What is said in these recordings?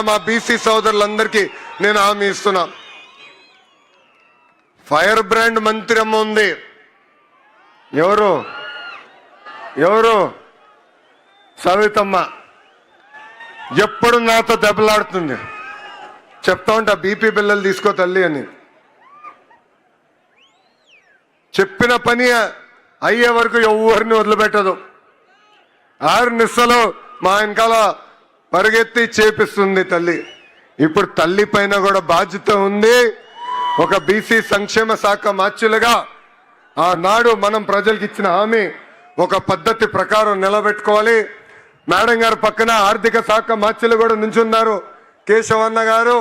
మా బీసీ సోదరులందరికీ నేను హామీ ఇస్తున్నా. ఫైర్ బ్రాండ్ మంత్రి అమ్మ ఉంది. ఎవరు ఎవరు సవితమ్మ. ఎప్పుడు నాతో దెబ్బలాడుతుంది. చెప్తా ఉంటా బీపీ బిల్లలు తీసుకో తల్లి అని. చెప్పిన పని అయ్యే వరకు ఎవరిని వదిలిపెట్టదు. 6 నిమిషాలు మా వెనకాల పరిగెత్తి చేపిస్తుంది తల్లి. ఇప్పుడు తల్లి పైన కూడా బాధ్యత ఉంది. ఒక బీసీ సంక్షేమ శాఖ మార్చులుగా ఆనాడు మనం ప్రజలకు ఇచ్చిన హామీ ఒక పద్ధతి ప్రకారం నిలబెట్టుకోవాలి. మేడం గారు పక్కన ఆర్థిక శాఖ మార్చులు కూడా నుంచున్నారు కేశవన్న గారు.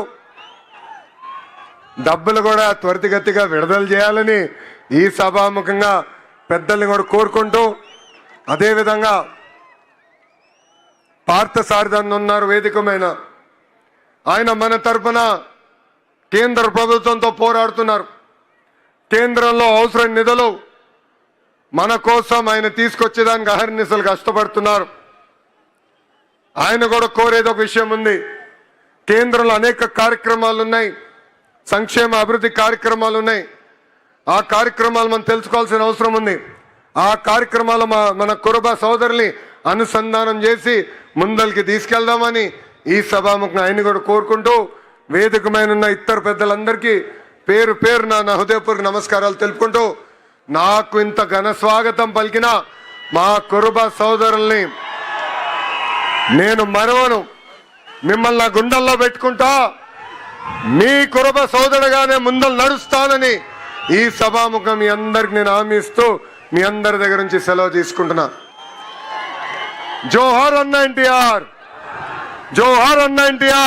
డబ్బులు కూడా త్వరితగతిగా విడుదల చేయాలని ఈ సభాముఖంగా పెద్దల్ని కూడా కోరుకుంటూ, అదేవిధంగా పార్థసారథి ఉన్నారు వేదికమైన. ఆయన మన తరఫున కేంద్ర ప్రభుత్వంతో పోరాడుతున్నారు. కేంద్రంలో అవసరం నిధులు మన కోసం ఆయన తీసుకొచ్చేదానికి అహర్నిశలు కష్టపడుతున్నారు. ఆయన కూడా కోరేది ఒక విషయం ఉంది. కేంద్రంలో అనేక కార్యక్రమాలు ఉన్నాయి, సంక్షేమ అభివృద్ధి కార్యక్రమాలు ఉన్నాయి. ఆ కార్యక్రమాలు మనం తెలుసుకోవాల్సిన అవసరం ఉంది. ఆ కార్యక్రమాలు మన కురుబ సోదరుల్ని అనుసంధానం చేసి ముందరికి తీసుకెళ్దామని ఈ సభాముఖంగా ఆయన కూడా కోరుకుంటూ, వేదికమైన ఉన్న ఇతర పెద్దలందరికీ పేరు పేరు నా హృదయపూర్వక నమస్కారాలు తెలుపుకుంటూ, నాకు ఇంత ఘన స్వాగతం పలికిన మా కురుబ సోదరుల్ని నేను మరవను. మిమ్మల్ని నా గుండెల్లో పెట్టుకుంటా. మీ కురుబ సోదరుడుగానే ముందలు నడుస్తానని ఈ సభాముఖం మీ అందరికి నేను హామీ ఇస్తూ మీ అందరి దగ్గర నుంచి సెలవు తీసుకుంటున్నా. జోహార్ అన్న ఎన్టీఆర్, జోహార్ అన్న ఎన్టీఆర్.